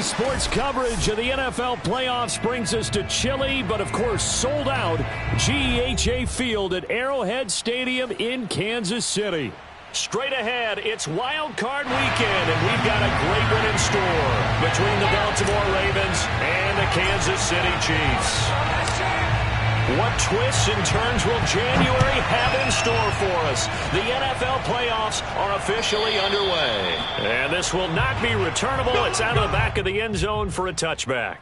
Sports coverage of the NFL playoffs brings us to chilly, but of course sold out GEHA Field at Arrowhead Stadium in Kansas City. Straight ahead, it's Wild Card Weekend, and we've got a great one in store between the Baltimore Ravens and the Kansas City Chiefs. What twists and turns will January have in store for us? The NFL playoffs are officially underway. And this will not be returnable. It's out of the back of the end zone for a touchback.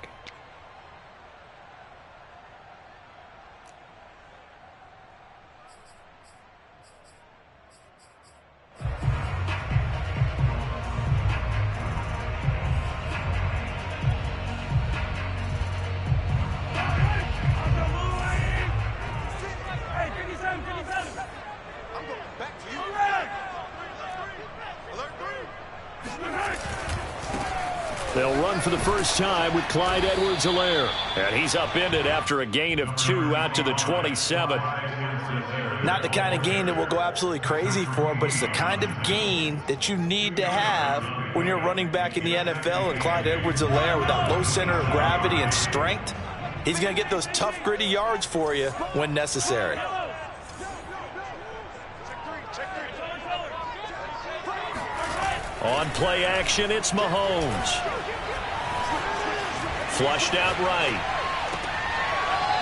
They'll run for the first time with Clyde Edwards-Helaire. And he's upended after a gain of 2 out to the 27. Not the kind of gain that will go absolutely crazy for, but it's the kind of gain that you need to have when you're running back in the NFL. And Clyde Edwards-Helaire, with that low center of gravity and strength, he's going to get those tough, gritty yards for you when necessary. On play action, it's Mahomes. Flushed out right.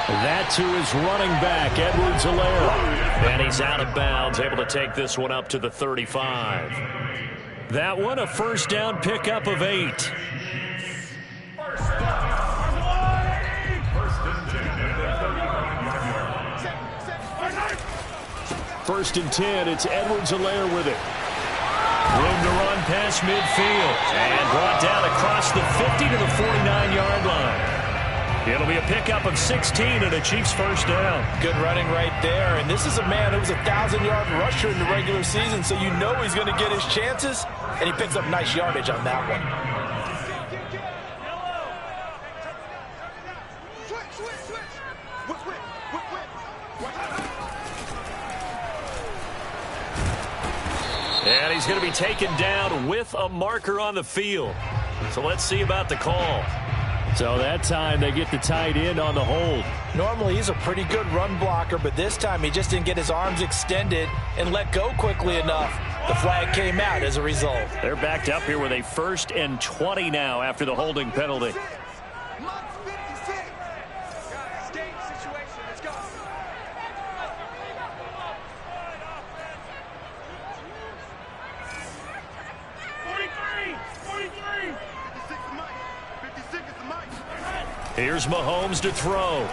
That to his running back, Edwards-Helaire. And he's out of bounds, able to take this one up to the 35. That one, a first down pickup of 8. First and 10, it's Edwards-Helaire with it. Room to run past midfield. And brought down across the 50 to the 49-yard line. It'll be a pickup of 16 and a Chiefs first down. Good running right there. And this is a man who was a 1,000-yard rusher in the regular season, so you know he's going to get his chances. And he picks up nice yardage on that one. And he's going to be taken down with a marker on the field. So let's see about the call. So that time they get the tight end on the hold. Normally he's a pretty good run blocker, but this time he just didn't get his arms extended and let go quickly enough. The flag came out as a result. They're backed up here with a 1st and 20 now after the holding penalty. Here's Mahomes to throw.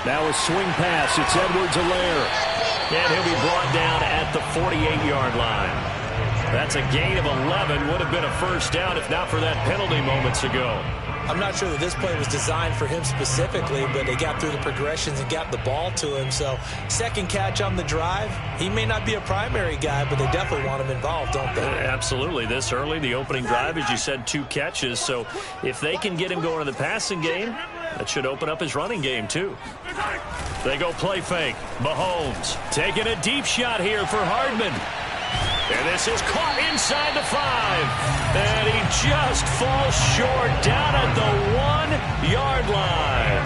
Now a swing pass. It's Edwards-Helaire. And he'll be brought down at the 48-yard line. That's a gain of 11. Would have been a first down if not for that penalty moments ago. I'm not sure that this play was designed for him specifically, but they got through the progressions and got the ball to him. So second catch on the drive. He may not be a primary guy, but they definitely want him involved, don't they? Absolutely. This early, the opening drive, as you said, 2 catches. So if they can get him going in the passing game, that should open up his running game too. They go play fake. Mahomes taking a deep shot here for Hardman. And this is caught inside the 5. And he just falls short down at the 1-yard line.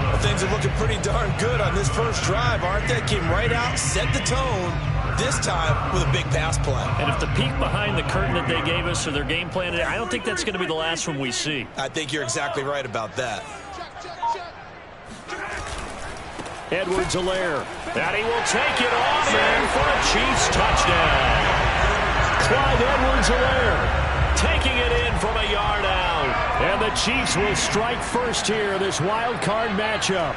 Well, things are looking pretty darn good on this first drive, aren't they? Came right out, set the tone, this time with a big pass play. And if the peek behind the curtain that they gave us or their game plan, I don't think that's going to be the last one we see. I think you're exactly right about that. Edwards-Helaire. And he will take it off and for a Chiefs touchdown. Clyde Edwards-Helaire taking it in from a yard out. And the Chiefs will strike first here, this wild card matchup.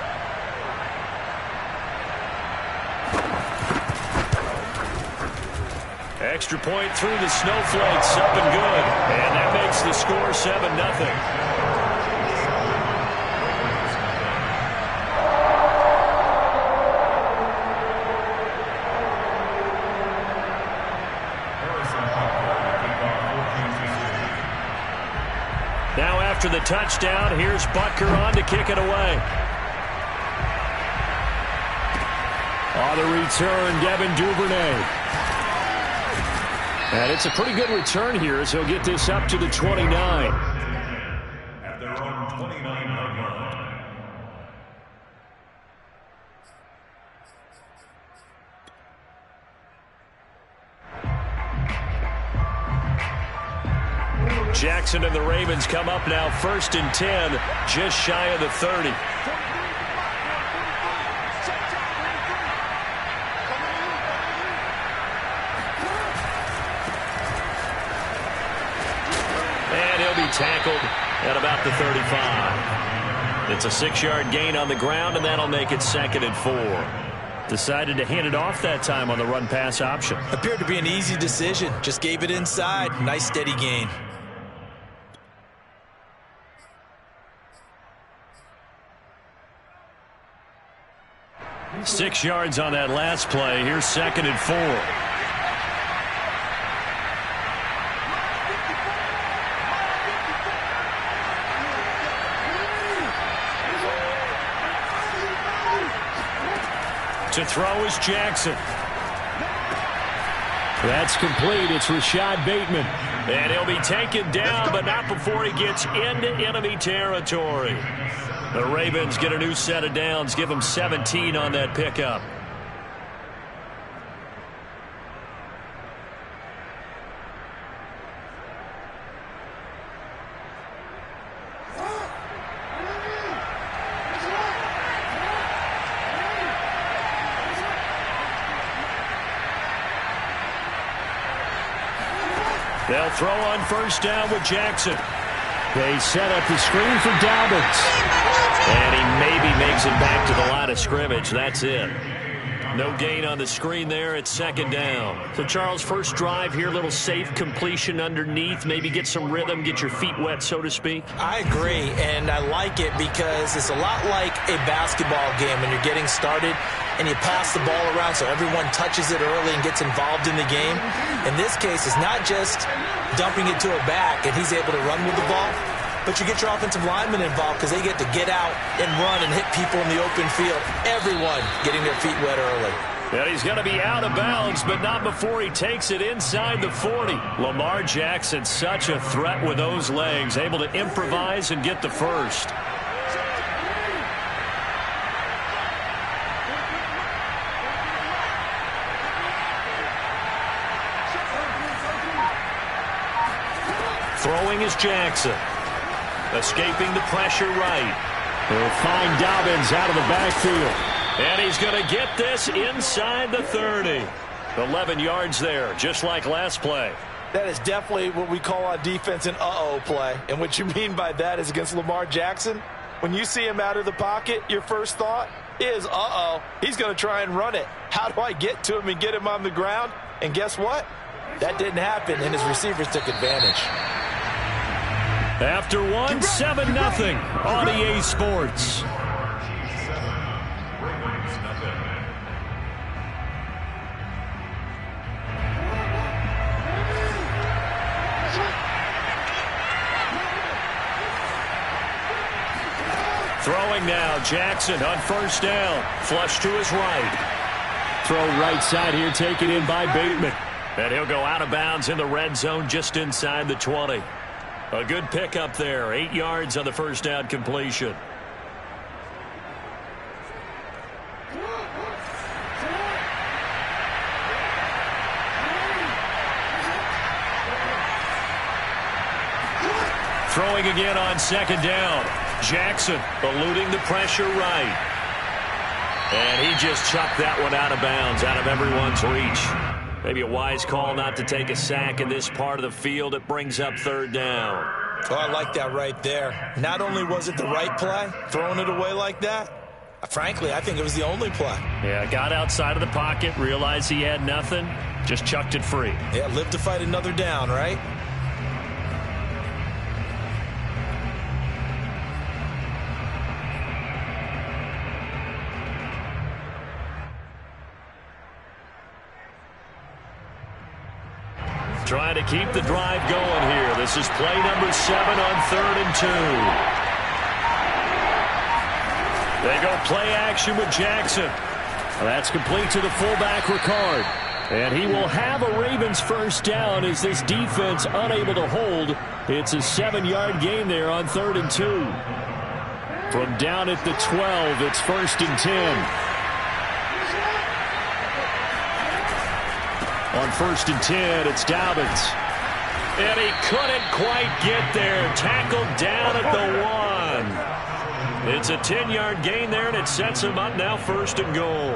Extra point through the snowflakes, up and good. And that makes the score 7-0. Now after the touchdown, here's Butker on to kick it away. On the return, Devin Duvernay. And it's a pretty good return here as he'll get this up to the 29. At their own 29-yard line. Jackson and the Ravens come up now 1st and 10, just shy of the 30. And he'll be tackled at about the 35. It's a 6-yard gain on the ground, and that'll make it 2nd and 4. Decided to hand it off that time on the run-pass option. Appeared to be an easy decision. Just gave it inside. Nice steady gain. Six yards on that last play. Here's 2nd and 4. To throw is Jackson. That's complete. It's Rashad Bateman. And he'll be taken down, but not before he gets into enemy territory. The Ravens get a new set of downs. Give them 17 on that pickup. They'll throw on 1st down with Jackson. They set up the screen for Dobbins. And he maybe makes it back to the line of scrimmage. That's it. No gain on the screen there. It's 2nd down. So, Charles, first drive here, little safe completion underneath. Maybe get some rhythm, get your feet wet, so to speak. I agree, and I like it because it's a lot like a basketball game when you're getting started and you pass the ball around so everyone touches it early and gets involved in the game. In this case, it's not just dumping it to a back and he's able to run with the ball, but you get your offensive linemen involved because they get to get out and run and hit people in the open field. Everyone getting their feet wet early. And he's going to be out of bounds, but not before he takes it inside the 40. Lamar Jackson, such a threat with those legs, able to improvise and get the first. Throwing is Jackson. Escaping the pressure right. They'll find Dobbins out of the backfield. And he's going to get this inside the 30. 11 yards there, just like last play. That is definitely what we call on defense an uh-oh play. And what you mean by that is against Lamar Jackson, when you see him out of the pocket, your first thought is, uh-oh, he's going to try and run it. How do I get to him and get him on the ground? And guess what? That didn't happen, and his receivers took advantage. After one, 7-0 on EA Sports. Throwing now, Jackson on 1st down. Flush to his right. Throw right side here, taken in by Bateman. And he'll go out of bounds in the red zone just inside the 20. A good pickup there. 8 yards on the 1st down completion. Throwing again on 2nd down. Jackson eluding the pressure right. And he just chucked that one out of bounds, out of everyone's reach. Maybe a wise call not to take a sack in this part of the field. It brings up 3rd down. Oh, I like that right there. Not only was it the right play, throwing it away like that, frankly, I think it was the only play. Yeah, got outside of the pocket, realized he had nothing, just chucked it free. Yeah, live to fight another down, right? Trying to keep the drive going here. This is play number 7 on 3rd and 2. They go play action with Jackson. That's complete to the fullback, Ricard. And he will have a Ravens first down as this defense unable to hold. It's a 7-yard gain there on 3rd and 2. From down at the 12, it's 1st and 10. On 1st and 10, it's Dobbins. And he couldn't quite get there. Tackled down at the 1. It's a 10-yard gain there, and it sets him up now 1st and goal.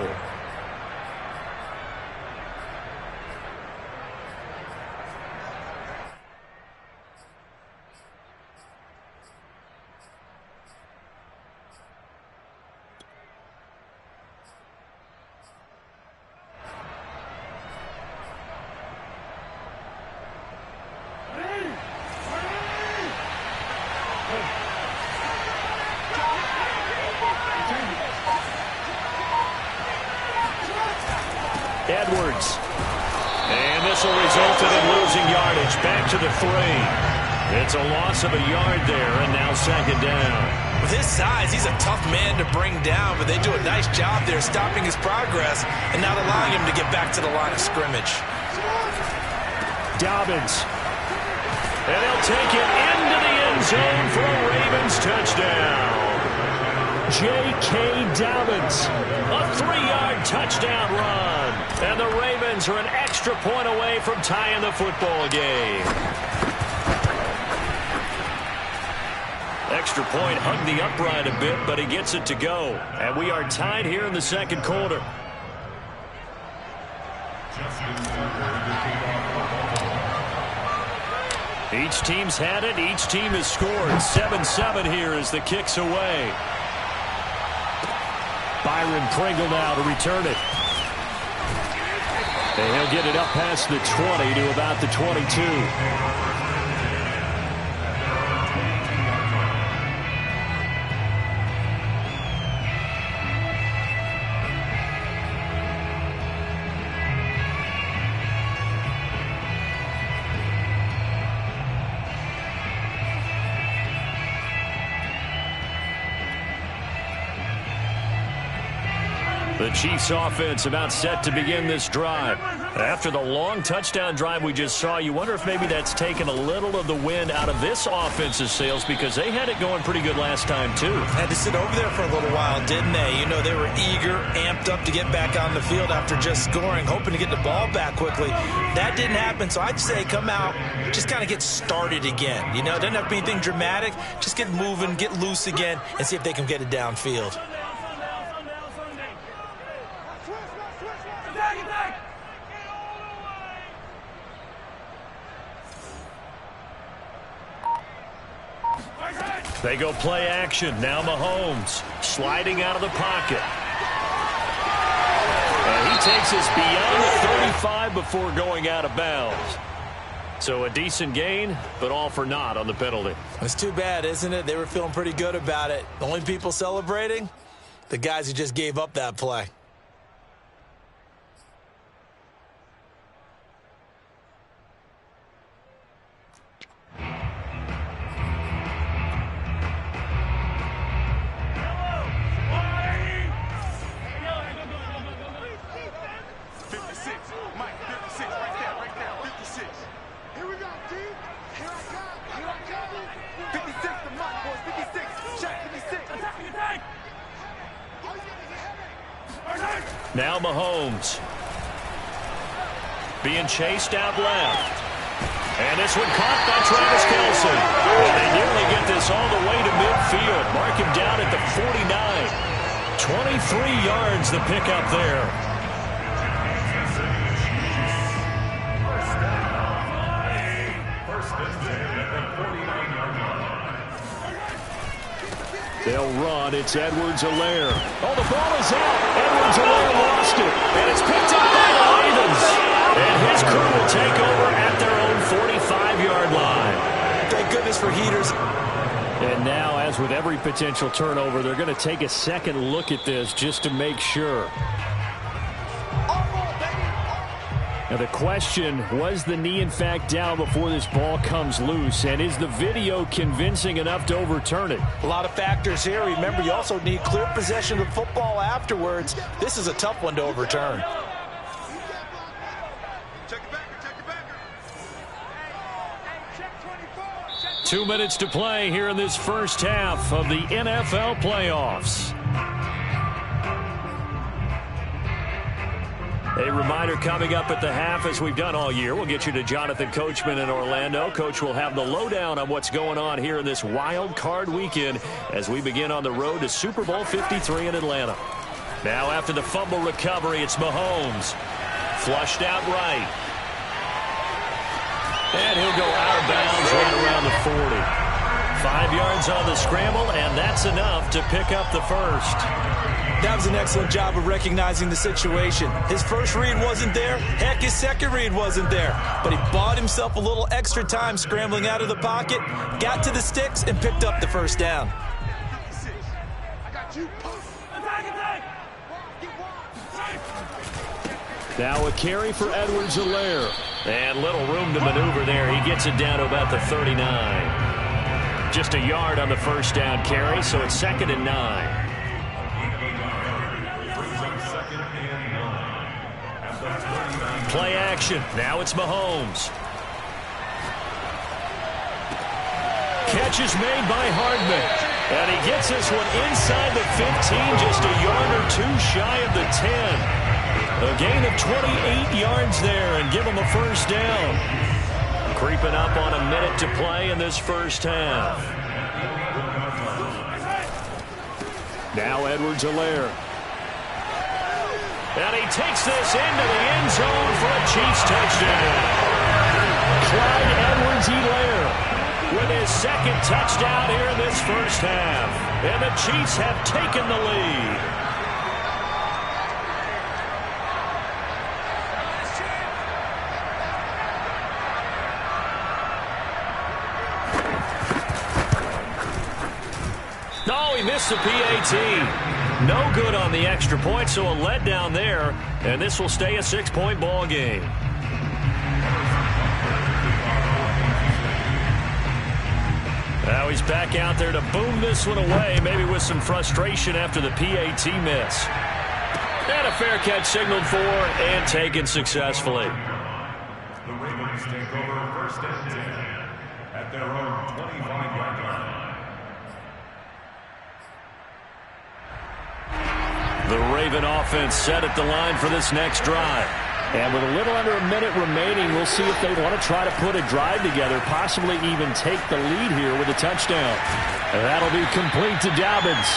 Edwards. And this will result in losing yardage. Back to the 3. It's a loss of a yard there, and now 2nd down. With his size, he's a tough man to bring down, but they do a nice job there stopping his progress and not allowing him to get back to the line of scrimmage. Dobbins. And they'll take it into the end zone for a Ravens touchdown. J.K. Dobbins, a 3-yard touchdown run. And the Ravens are an extra point away from tying the football game. Extra point hugged the upright a bit, but he gets it to go. And we are tied here in the 2nd quarter. Each team's had it. Each team has scored. 7-7 here as the kick's away. Byron Pringle now to return it. And he'll get it up past the 20 to about the 22. The Chiefs offense about set to begin this drive. After the long touchdown drive we just saw, you wonder if maybe that's taken a little of the wind out of this offense's sails, because they had it going pretty good last time too. Had to sit over there for a little while, didn't they? You know, they were eager, amped up to get back on the field after just scoring, hoping to get the ball back quickly. That didn't happen, so I'd say come out, just kind of get started again. You know, it doesn't have to be anything dramatic. Just get moving, get loose again, and see if they can get it downfield. They go play action. Now Mahomes sliding out of the pocket. And he takes us beyond the 35 before going out of bounds. So a decent gain, but all for naught on the penalty. It's too bad, isn't it? They were feeling pretty good about it. The only people celebrating? The guys who just gave up that play. Now Mahomes being chased out left. And this one caught by Travis Kelce. And they nearly get this all the way to midfield. Mark him down at the 49. 23 yards the pickup there. They'll run. It's Zelaire. Oh, the ball is out. Zelaire lost it. And it's picked up by the Ravens. And his crew will take over at their own 45-yard line. Thank goodness for heaters. And now, as with every potential turnover, they're going to take a second look at this just to make sure. Now the question, was the knee in fact down before this ball comes loose? And is the video convincing enough to overturn it? A lot of factors here. Remember, you also need clear possession of the football afterwards. This is a tough one to overturn. 2 minutes to play here in this first half of the NFL playoffs. A reminder coming up at the half, as we've done all year, we'll get you to Jonathan Coachman in Orlando. Coach will have the lowdown on what's going on here in this wild card weekend as we begin on the road to Super Bowl 53 in Atlanta. Now after the fumble recovery, it's Mahomes. Flushed out right. And he'll go out of bounds right around the 40. 5 yards on the scramble, and that's enough to pick up the first. That was an excellent job of recognizing the situation. His first read wasn't there. Heck, his second read wasn't there. But he bought himself a little extra time scrambling out of the pocket, got to the sticks, and picked up the first down. Now a carry for Zelaire. And little room to maneuver there. He gets it down to about the 39. Just a yard on the first down carry, so it's 2nd and 9. Play action. Now it's Mahomes. Catch is made by Hardman. And he gets this one inside the 15, just a yard or two shy of the 10. A gain of 28 yards there and give him a first down. Creeping up on a minute to play in this first half. Now Zelaire. And he takes this into the end zone for a Chiefs touchdown. Clyde Zelaire with his second touchdown here in this first half. And the Chiefs have taken the lead. No, he missed the PAT. No good on the extra point, so a letdown there, and this will stay a 6-point ball game. Now he's back out there to boom this one away, maybe with some frustration after the PAT miss. And a fair catch signaled for and taken successfully. The Ravens take over first and 10 at their own 25-yard line. The Raven offense set at the line for this next drive. And with a little under a minute remaining, we'll see if they want to try to put a drive together, possibly even take the lead here with a touchdown. And that'll be complete to Dobbins.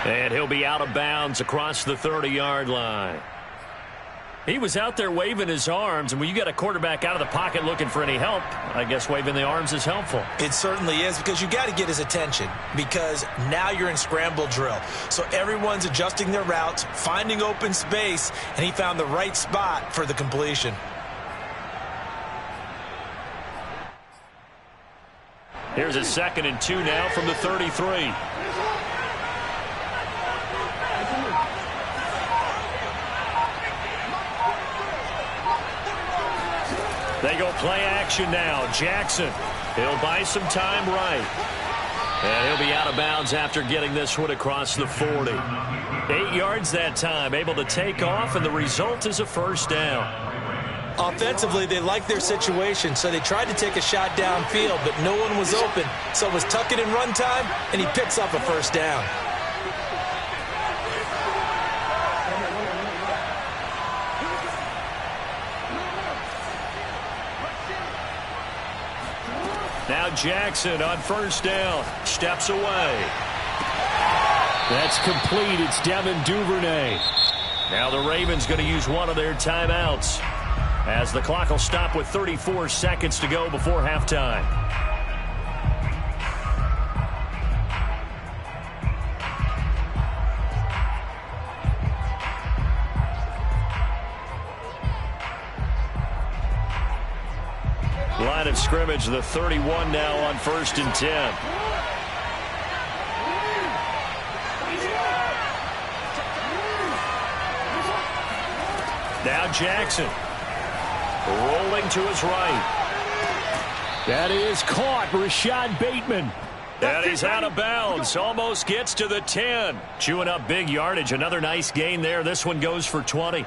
And he'll be out of bounds across the 30-yard line. He was out there waving his arms, and when you got a quarterback out of the pocket looking for any help, I guess waving the arms is helpful. It certainly is, because you got to get his attention, because now you're in scramble drill. So everyone's adjusting their routes, finding open space, and he found the right spot for the completion. Here's a 2nd and 2 now from the 33. They go play action now. Jackson, he'll buy some time right. And he'll be out of bounds after getting this one across the 40. 8 yards that time, able to take off, and the result is a first down. Offensively, they like their situation, so they tried to take a shot downfield, but no one was open. So it was tuck it in run time, and he picks up a first down. Now Jackson on first down. Steps away. That's complete. It's Devin Duvernay. Now the Ravens going to use one of their timeouts, as the clock will stop with 34 seconds to go before halftime. Line of scrimmage, the 31 now on 1st and 10. Now Jackson rolling to his right. That is caught. Rashad Bateman. And he's out of bounds. Almost gets to the 10. Chewing up big yardage. Another nice gain there. This one goes for 20.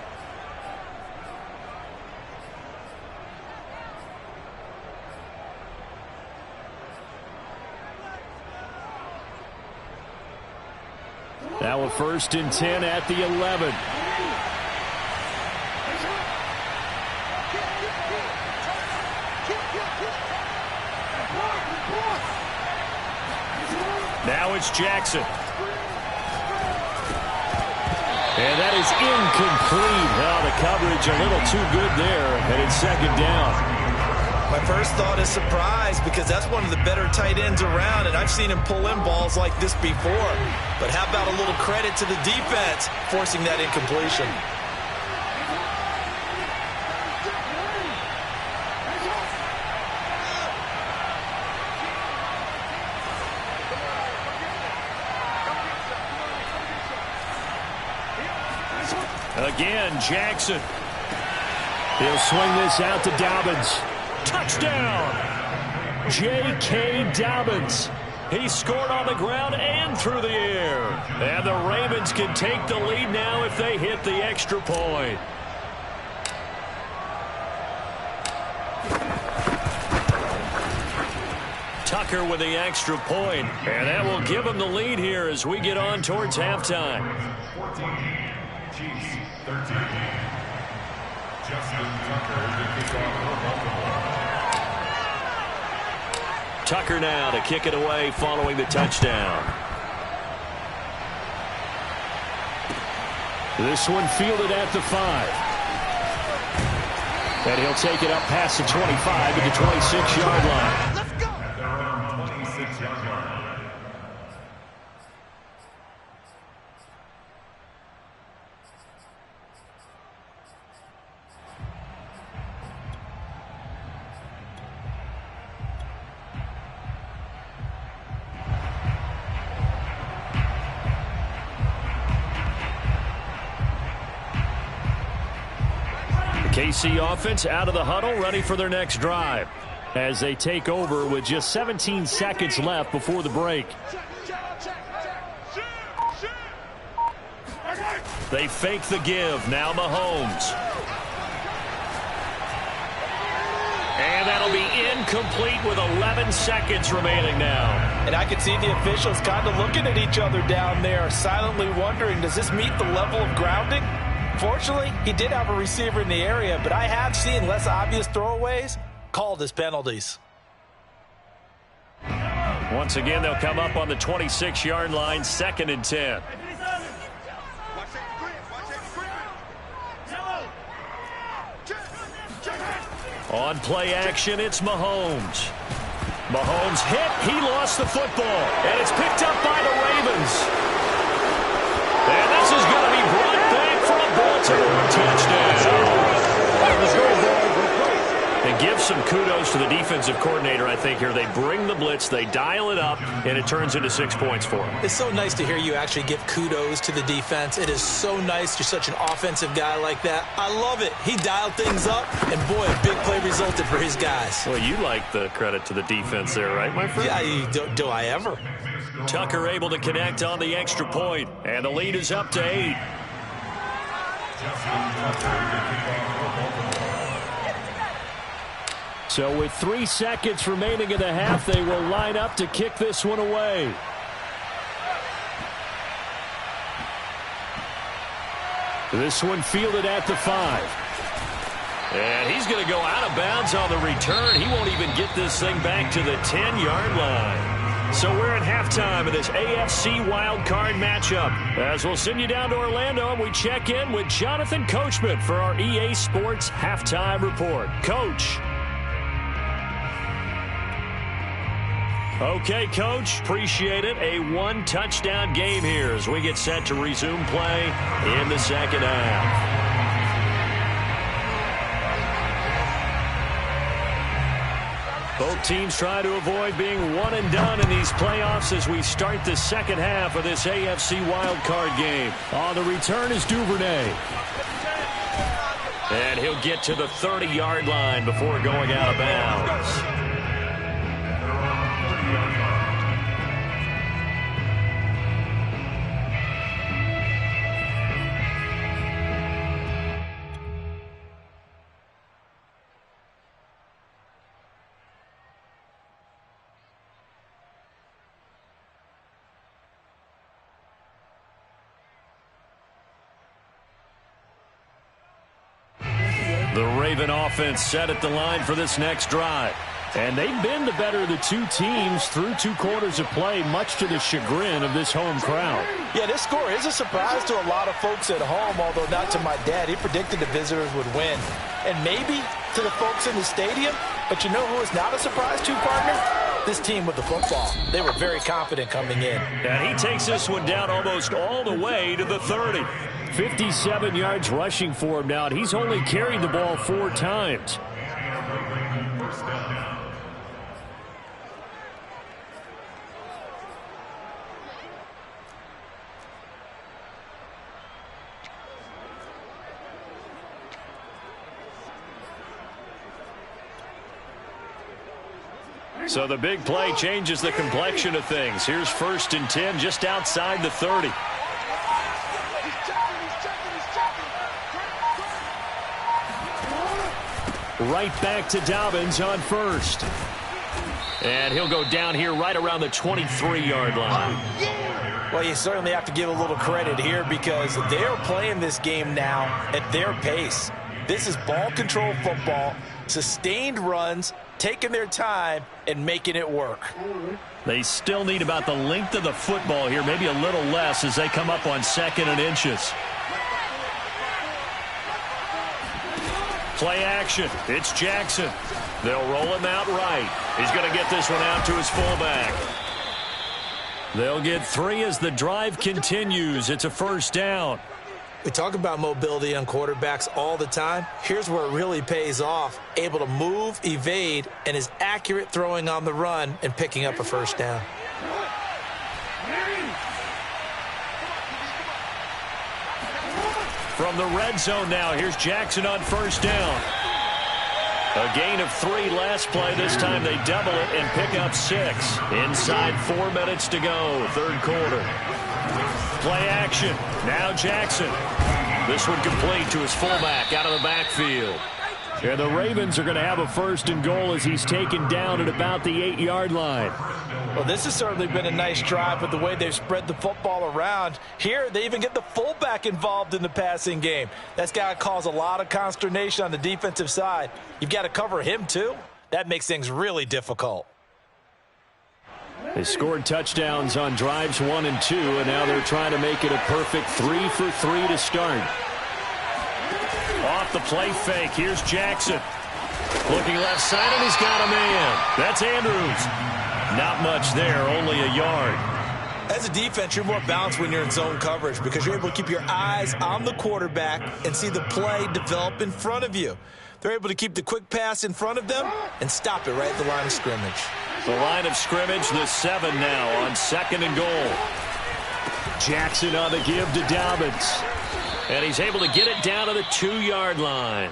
So 1st and 10 at the 11. Now it's Jackson. And that is incomplete. Oh, the coverage a little too good there, and it's 2nd down. My first thought is surprise, because that's one of the better tight ends around, and I've seen him pull in balls like this before. But how about a little credit to the defense forcing that incompletion? Again, Jackson. He'll swing this out to Dobbins. Touchdown! J.K. Dobbins. He scored on the ground and through the air. And the Ravens can take the lead now if they hit the extra point. Tucker with the extra point. And that will give him the lead here as we get on towards halftime. 14, Chiefs 13. Justin Tucker, the kickoff for Baltimore. Tucker now to kick it away following the touchdown. This one fielded at the 5. And he'll take it up past the 25 to the 26-yard line. Let's go! At their own 26-yard line. KC offense out of the huddle, ready for their next drive as they take over with just 17 seconds left before the break. They fake the give. Now Mahomes. And that'll be incomplete with 11 seconds remaining now. And I can see the officials kind of looking at each other down there, silently wondering, does this meet the level of grounding? Fortunately, he did have a receiver in the area, but I have seen less obvious throwaways called as penalties. Once again, they'll come up on the 26-yard line, 2nd and 10. On play action, it's Mahomes. Mahomes hit. He lost the football. And it's picked up by the Ravens. And this is going to be brought back for a Baltimore touchdown. And give some kudos to the defensive coordinator, I think, here. They bring the blitz, they dial it up, and it turns into 6 points for them. It's so nice to hear you actually give kudos to the defense. It is so nice. You're such an offensive guy like that. I love it. He dialed things up, and boy, a big play resulted for his guys. Well, you like the credit to the defense there, right, my friend? Yeah, do I ever? Tucker able to connect on the extra point, and the lead is up to 8. So with 3 seconds remaining in the half, they will line up to kick this one away. This one fielded at the 5. And he's going to go out of bounds on the return. He won't even get this thing back to the 10-yard line. So we're at halftime of this AFC wildcard matchup. As we'll send you down to Orlando, and we check in with Jonathan Coachman for our EA Sports Halftime Report. Coach. Okay, Coach, appreciate it. A 1-touchdown game here as we get set to resume play in the second half. Both teams try to avoid being one and done in these playoffs as we start the second half of this AFC wildcard game. On the return is Duvernay. And he'll get to the 30-yard line before going out of bounds. The Raven offense set at the line for this next drive. And they've been the better of the two teams through 2 quarters of play, much to the chagrin of this home crowd. Yeah, this score is a surprise to a lot of folks at home, although not to my dad. He predicted the visitors would win. And maybe to the folks in the stadium. But you know who is not a surprise to, partner? This team with the football. They were very confident coming in. And he takes this one down almost all the way to the 30. 57 yards rushing for him now, and he's only carried the ball 4 times. So the big play changes the complexion of things. Here's 1st and 10 just outside the 30. Right back to Dobbins on 1st. And he'll go down here right around the 23-yard line. Well, you certainly have to give a little credit here because they're playing this game now at their pace. This is ball control football, sustained runs, taking their time and making it work. They still need about the length of the football here, maybe a little less as they come up on 2nd and inches. Play action. It's Jackson. They'll roll him out right. He's going to get this one out to his fullback. They'll get 3 as the drive continues. It's a 1st down. We talk about mobility on quarterbacks all the time. Here's where it really pays off. Able to move, evade, and is accurate throwing on the run and picking up a 1st down. From the red zone now, here's Jackson on 1st down. A gain of 3 last play. This time they double it and pick up 6. Inside 4 minutes to go, 3rd quarter. Play action. Now Jackson. This one complete to his fullback out of the backfield. And the Ravens are going to have a 1st and goal as he's taken down at about the 8-yard line. Well, this has certainly been a nice drive with the way they've spread the football around. Here, they even get the fullback involved in the passing game. That's got to cause a lot of consternation on the defensive side. You've got to cover him, too. That makes things really difficult. They scored touchdowns on drives 1 and 2, and now they're trying to make it a perfect 3 for 3 to start. Off the play fake, here's Jackson. Looking left side, and he's got a man. That's Andrews. Not much there, only a yard. As a defense, you're more balanced when you're in zone coverage because you're able to keep your eyes on the quarterback and see the play develop in front of you. They're able to keep the quick pass in front of them and stop it right at the line of scrimmage. The line of scrimmage, the 7 now on 2nd and goal. Jackson on the give to Dobbins. And he's able to get it down to the 2-yard line.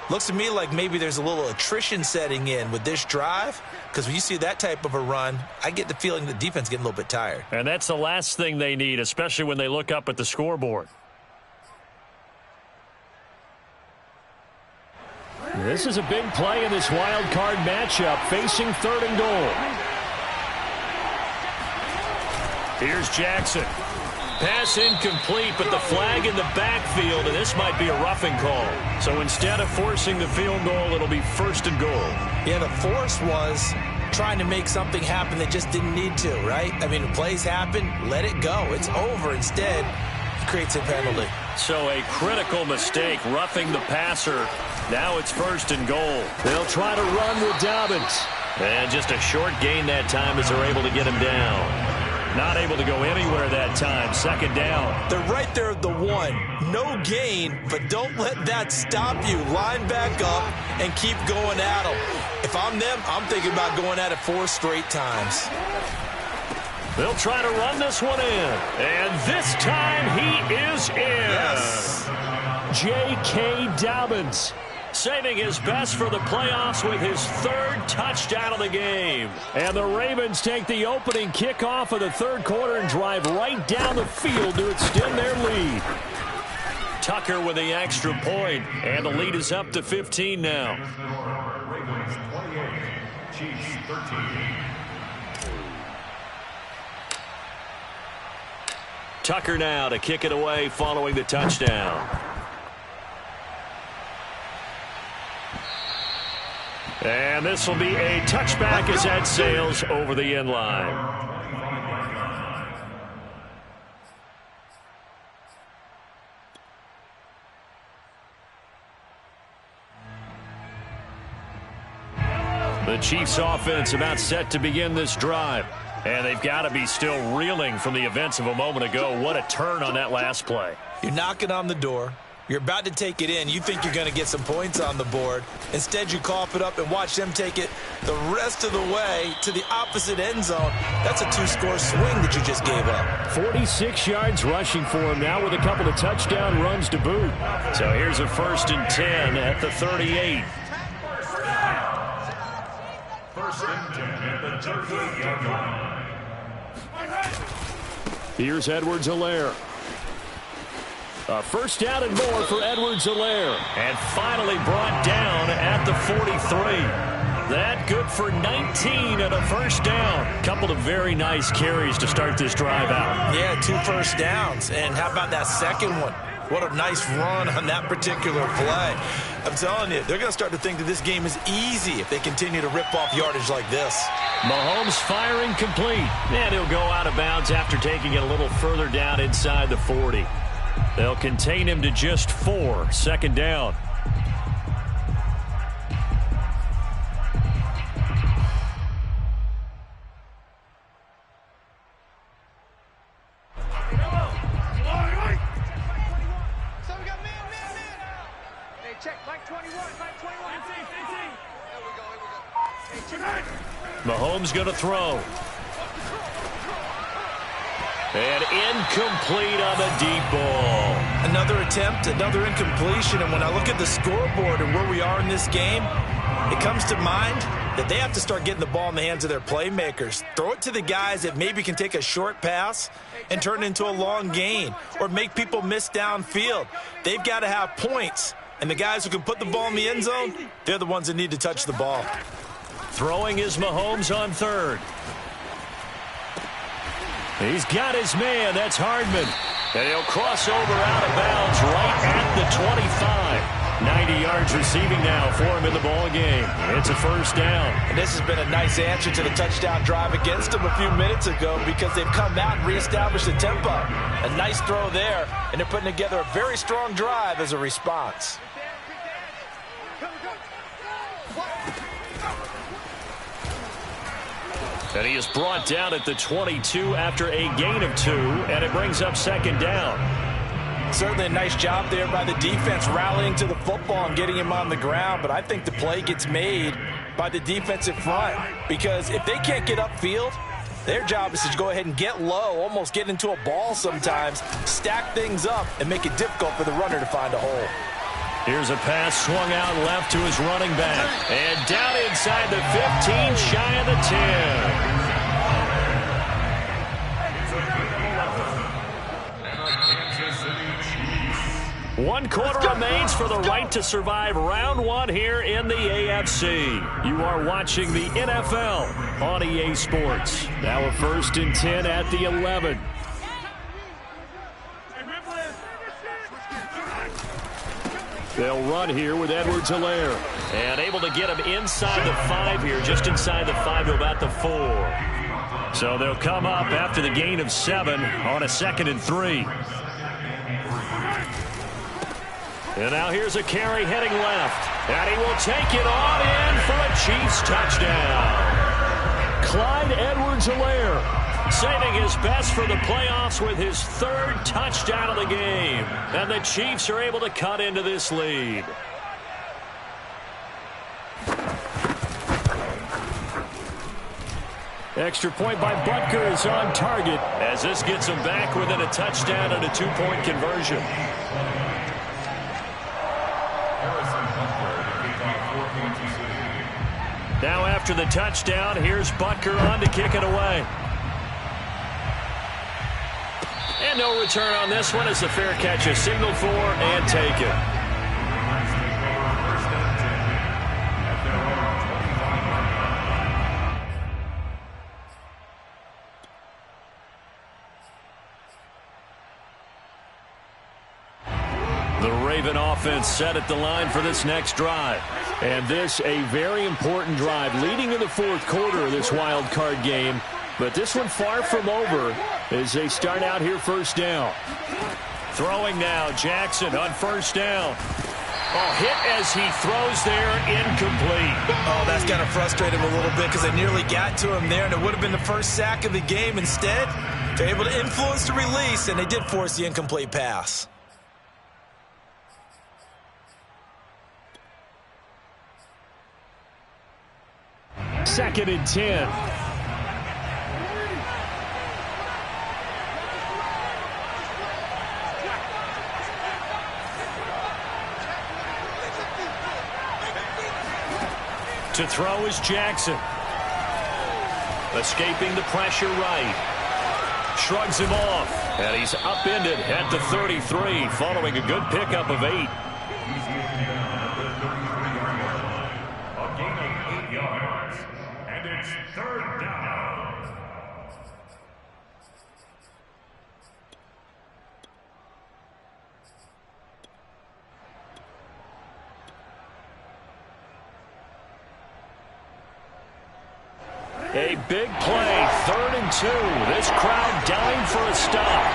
Looks to me like maybe there's a little attrition setting in with this drive because when you see that type of a run, I get the feeling the defense is getting a little bit tired. And that's the last thing they need, especially when they look up at the scoreboard. This is a big play in this wild card matchup, facing 3rd and goal. Here's Jackson. Pass incomplete, but the flag in the backfield, and this might be a roughing call. So instead of forcing the field goal, it'll be 1st and goal. Yeah, the force was trying to make something happen that just didn't need to, right? I mean, the plays happen, let it go. It's over. Instead, it creates a penalty. So a critical mistake, roughing the passer. Now it's 1st and goal. They'll try to run with Dobbins. And just a short gain that time as they're able to get him down. Not able to go anywhere that time. 2nd down. They're right there at the 1. No gain, but don't let that stop you. Line back up and keep going at them. If I'm them, I'm thinking about going at it 4 straight times. They'll try to run this one in. And this time he is in. Yes. J.K. Dobbins saving his best for the playoffs with his 3rd touchdown of the game. And the Ravens take the opening kickoff of the 3rd quarter and drive right down the field to extend their lead. Tucker with the extra point, and the lead is up to 15 now. Ravens 28, Chiefs 13. Tucker now to kick it away following the touchdown. And this will be a touchback as that sails over the end line. The Chiefs offense about set to begin this drive. And they've got to be still reeling from the events of a moment ago. What a turn on that last play. You're knocking on the door. You're about to take it in. You think you're going to get some points on the board. Instead, you cough it up and watch them take it the rest of the way to the opposite end zone. That's a two-score swing that you just gave up. 46 yards rushing for him now with a couple of touchdown runs to boot. So here's a 1st and 10 at the 38. 1st and 10 at the 38-yard line. Here's Zelaire. A 1st down and more for Zelaire. And finally brought down at the 43. That good for 19 and a 1st down. Couple of very nice carries to start this drive out. Yeah, 2 first downs. And how about that second one? What a nice run on that particular play. I'm telling you, they're going to start to think that this game is easy if they continue to rip off yardage like this. Mahomes firing complete. And he'll go out of bounds after taking it a little further down inside the 40. They'll contain him to just 4. 2nd down. Mahomes going to throw. And incomplete on the deep ball. Another attempt, another incompletion. And when I look at the scoreboard and where we are in this game, it comes to mind that they have to start getting the ball in the hands of their playmakers. Throw it to the guys that maybe can take a short pass and turn it into a long gain or make people miss downfield. They've got to have points. And the guys who can put the ball in the end zone, they're the ones that need to touch the ball. Throwing is Mahomes on 3rd. He's got his man. That's Hardman. And he'll cross over out of bounds right at the 25. 90 yards receiving now for him in the ball game. It's a 1st down. And this has been a nice answer to the touchdown drive against them a few minutes ago because they've come out and reestablished the tempo. A nice throw there, and they're putting together a very strong drive as a response. And he is brought down at the 22 after a gain of 2, and it brings up 2nd down. Certainly a nice job there by the defense rallying to the football and getting him on the ground, but I think the play gets made by the defensive front because if they can't get upfield, their job is to go ahead and get low, almost get into a ball sometimes, stack things up, and make it difficult for the runner to find a hole. Here's a pass swung out left to his running back. And down inside the 15, shy of the 10. One quarter remains for the right to survive round 1 here in the AFC. You are watching the NFL on EA Sports. Now a 1st and 10 at the 11. They'll run here with Zelaire. And able to get him inside the 5 here, just inside the 5 to about the 4. So they'll come up after the gain of 7 on a 2nd and 3. And now here's a carry heading left. And he will take it on in for a Chiefs touchdown. Clyde Edwards-Helaire saving his best for the playoffs with his 3rd touchdown of the game. And the Chiefs are able to cut into this lead. Extra point by Butker is on target as this gets him back within a touchdown and a 2-point conversion. Now after the touchdown, here's Butker on to kick it away. And no return on this one as the fair catch is signaled for and taken. The Raven offense set at the line for this next drive. And this a very important drive leading in the fourth quarter of this wild card game. But this one far from over as they start out here first down. Throwing now, Jackson on first down. Oh, hit as he throws there, incomplete. Oh, that's got to frustrate him a little bit because they nearly got to him there, and it would have been the first sack of the game. Instead, they're able to influence the release, and they did force the incomplete pass. Second and 10. To throw is Jackson. Escaping the pressure right. Shrugs him off. And he's upended at the 33 following a good pickup of 8. He's getting down at the 33-yard line. A gain of 8 yards. And it's third down. A big play, 3rd and 2. This crowd dying for a stop.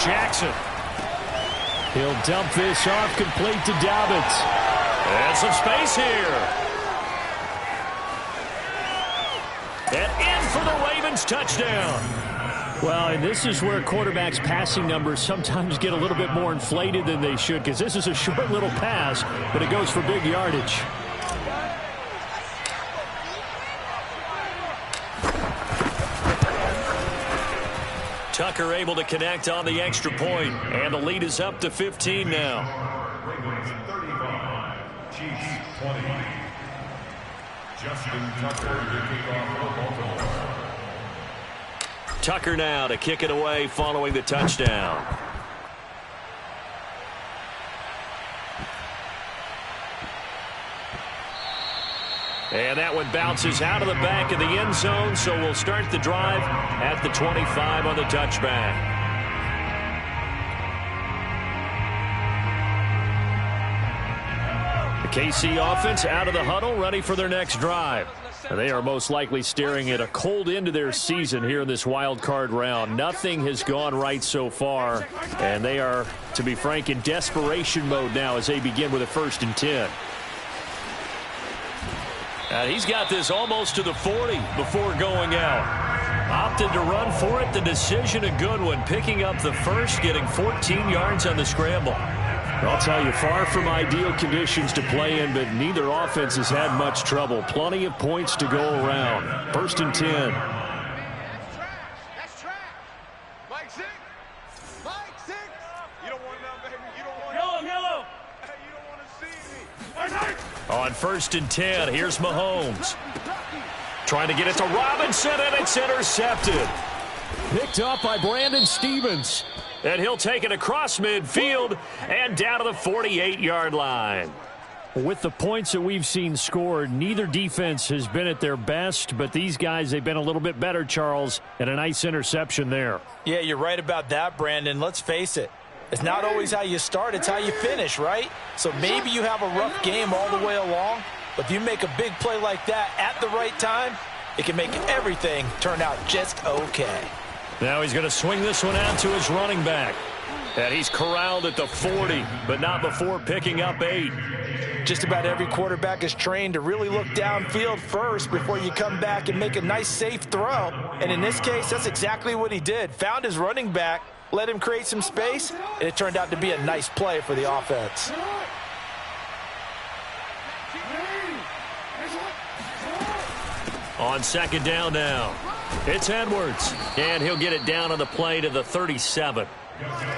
Jackson. He'll dump this off complete to Dobbins. And some space here. And in for the Ravens touchdown. Well, and this is where quarterbacks' passing numbers sometimes get a little bit more inflated than they should, because this is a short little pass, but it goes for big yardage. Tucker able to connect on the extra point, and the lead is up to 15 now. Ravens 35, Chiefs 20. Justin Tucker to kick off for Baltimore. Tucker now to kick it away following the touchdown. And that one bounces out of the back of the end zone, so we'll start the drive at the 25 on the touchback. The KC offense out of the huddle, ready for their next drive. They are most likely staring at a cold end to their season here in this wild card round. Nothing has gone right so far, and they are, to be frank, in desperation mode now as they begin with a 1st and 10. And he's got this almost to the 40 before going out. Opted to run for it. The decision a good one. Picking up the first, getting 14 yards on the scramble. I'll tell you, far from ideal conditions to play in, but neither offense has had much trouble. Plenty of points to go around. 1st and 10. That's track. Mike 6. Mike 6. You don't want none, baby. You don't want yellow. Hey, you don't want to see me. On 1st and 10, here's Mahomes. Trying to get it to Robinson, and it's intercepted. Picked up by Brandon Stevens. And he'll take it across midfield and down to the 48-yard line. With the points that we've seen scored, neither defense has been at their best, but these guys, they've been a little bit better, Charles, and a nice interception there. Yeah, you're right about that, Brandon. Let's face it. It's not always how you start, it's how you finish, right? So maybe you have a rough game all the way along, but if you make a big play like that at the right time, it can make everything turn out just okay. Now he's going to swing this one out to his running back. And he's corralled at the 40, but not before picking up 8. Just about every quarterback is trained to really look downfield first before you come back and make a nice, safe throw. And in this case, that's exactly what he did. Found his running back, let him create some space, and it turned out to be a nice play for the offense. On 2nd down now. It's Edwards, and he'll get it down on the play to the 37.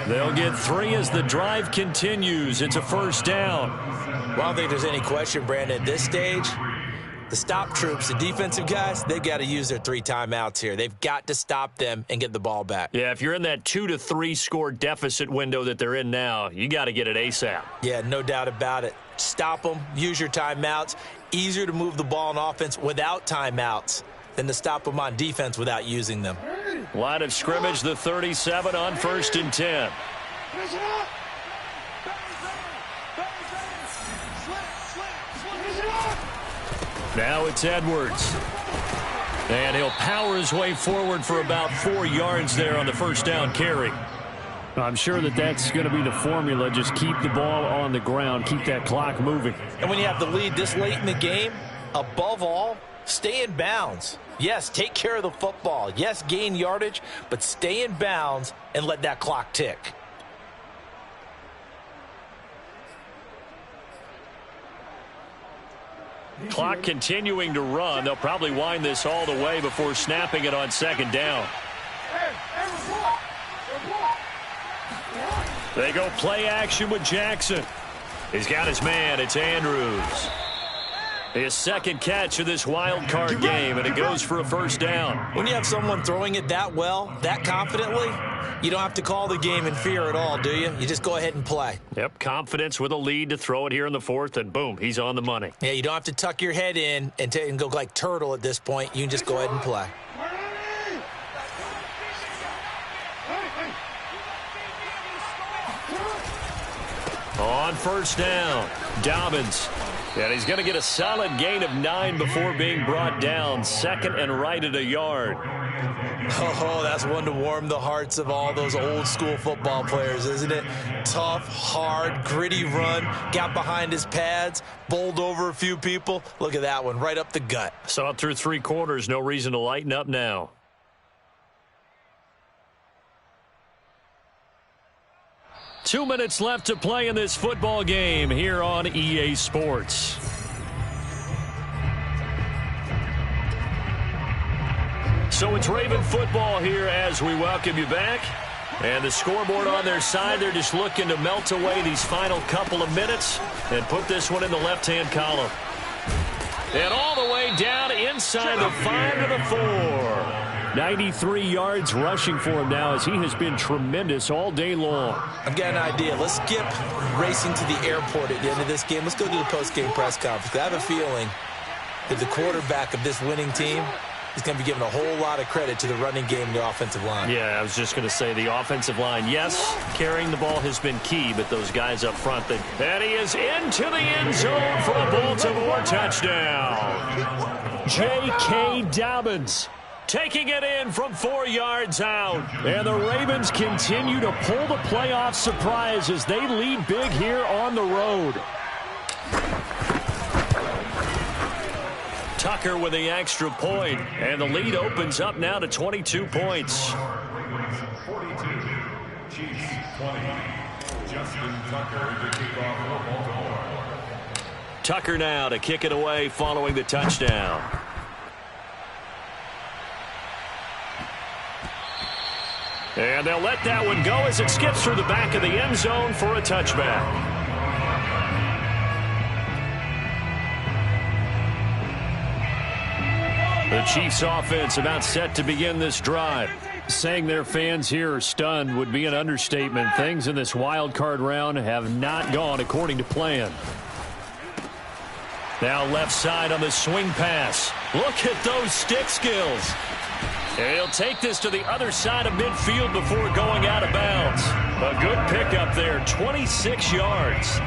They'll get 3 as the drive continues. It's a 1st down. Well, I don't think there's any question, Brandon. At this stage, the stop troops, the defensive guys, they've got to use their 3 timeouts here. They've got to stop them and get the ball back. Yeah, if you're in that 2 to 3 score deficit window that they're in now, you got to get it ASAP. Yeah, no doubt about it. Stop them, use your timeouts. Easier to move the ball on offense without timeouts than to stop them on defense without using them. Line of scrimmage, the 37 on 1st and 10. Now it's Edwards. And he'll power his way forward for about 4 yards there on the first down carry. I'm sure that's going to be the formula. Just keep the ball on the ground. Keep that clock moving. And when you have the lead this late in the game, above all, stay in bounds. Yes, take care of the football. Yes, gain yardage, but stay in bounds and let that clock tick. Clock continuing to run. They'll probably wind this all the way before snapping it on 2nd down. They go play action with Jackson. He's got his man. It's Andrews. His 2nd catch of this wild card game, and it goes for a first down. When you have someone throwing it that well, that confidently, you don't have to call the game in fear at all, do you? You just go ahead and play. Yep, confidence with a lead to throw it here in the 4th, and boom, he's on the money. Yeah, you don't have to tuck your head in and go like turtle at this point. You can just go ahead and play. On first down, Dobbins. And he's going to get a solid gain of 9 before being brought down. 2nd and right at a yard. Oh, that's one to warm the hearts of all those old school football players, isn't it? Tough, hard, gritty run. Got behind his pads, bowled over a few people. Look at that one, right up the gut. Saw it through 3 quarters. No reason to lighten up now. Two minutes left to play in this football game here on EA Sports. So it's Raven football here as we welcome you back. And the scoreboard on their side, they're just looking to melt away these final couple of minutes and put this one in the left-hand column. And all the way down inside the 5 to the 4. 93 yards rushing for him now as he has been tremendous all day long. I've got an idea. Let's skip racing to the airport at the end of this game. Let's go to the post-game press conference. I have a feeling that the quarterback of this winning team is going to be given a whole lot of credit to the running game and the offensive line. Yeah, I was just going to say the offensive line, yes, carrying the ball has been key, but those guys up front, and he is into the end zone for a Baltimore touchdown. J.K. Dobbins taking it in from 4 yards out. And the Ravens continue to pull the playoff surprise as they lead big here on the road. Tucker with the extra point, and the lead opens up now to 22 points. 42, Chiefs 20. Justin Tucker to kick off for Baltimore. Tucker now to kick it away following the touchdown. And they'll let that one go as it skips through the back of the end zone for a touchback. The Chiefs offense about set to begin this drive. Saying their fans here are stunned would be an understatement. Things in this wild card round have not gone according to plan. Now left side on the swing pass. Look at those stick skills. And he'll take this to the other side of midfield before going out of bounds. A good pickup there, 26 yards.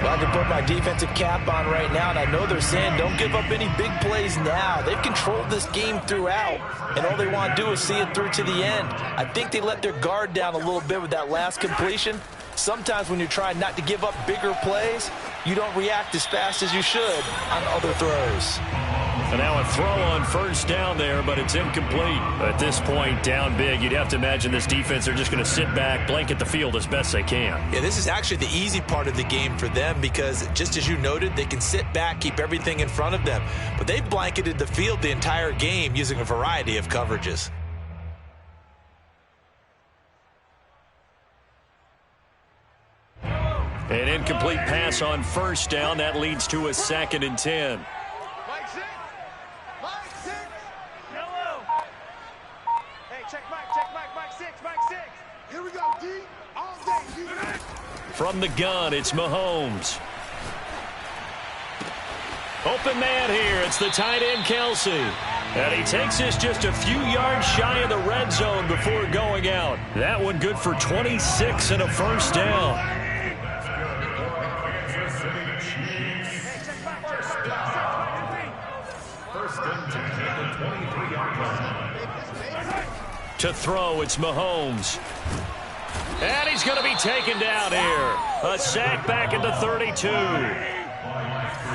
Well, I can put my defensive cap on right now, and I know they're saying don't give up any big plays now. They've controlled this game throughout, and all they want to do is see it through to the end. I think they let their guard down a little bit with that last completion. Sometimes when you're trying not to give up bigger plays, you don't react as fast as you should on other throws. And now a throw on first down there, but it's incomplete. At this point, down big, you'd have to imagine this defense are just going to sit back, blanket the field as best they can. Yeah, this is actually the easy part of the game for them because, just as you noted, they can sit back, keep everything in front of them. But they've blanketed the field the entire game using a variety of coverages. An incomplete pass on first down. That leads to a 2nd and 10. From the gun, it's Mahomes. Open man here. It's the tight end, Kelsey. And he takes this just a few yards shy of the red zone before going out. That one good for 26 and a first down. To throw, it's Mahomes. And he's going to be taken down here. A sack back into 32.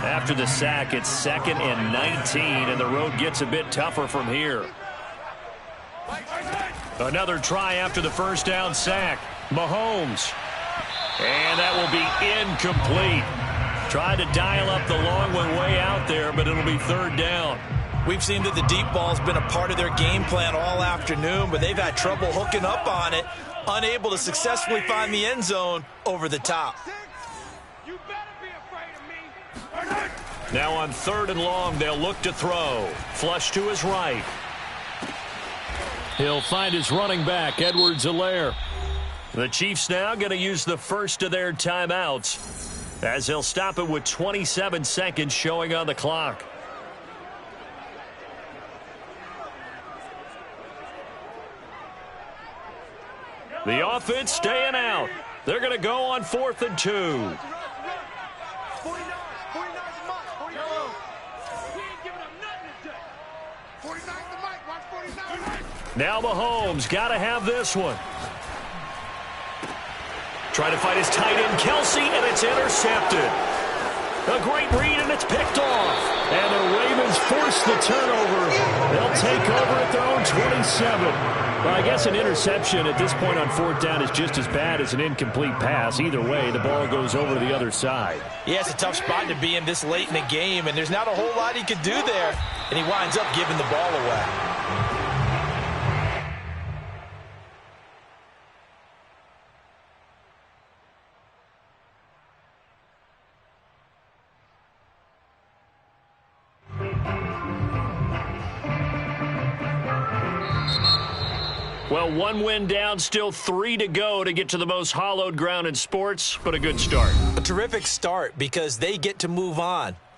After the sack, it's 2nd and 19, and the road gets a bit tougher from here. Another try after the first down sack. Mahomes. And that will be incomplete. Tried to dial up the long one way out there, but it'll be 3rd down. We've seen that the deep ball's been a part of their game plan all afternoon, but they've had trouble hooking up on it, unable to successfully find the end zone over the top. You better be afraid of me. Now on 3rd and long, they'll look to throw. Flush to his right. He'll find his running back, Zelaire. The Chiefs now going to use the first of their timeouts, as they'll stop it with 27 seconds showing on the clock. The offense staying out. They're going to go on 4th and 2. 49's the mic. Watch 49. Now Mahomes got to have this one. Trying to find his tight end, Kelsey, and it's intercepted. A great read, and it's picked off. And the Ravens force the turnover. They'll take over at their own 27. Well, I guess an interception at this point on 4th down is just as bad as an incomplete pass. Either way, the ball goes over to the other side. Yeah, it's a tough spot to be in this late in the game, and there's not a whole lot he could do there, and he winds up giving the ball away. Well, 1 win down, still 3 to go to get to the most hallowed ground in sports, but a good start. A terrific start because they get to move on.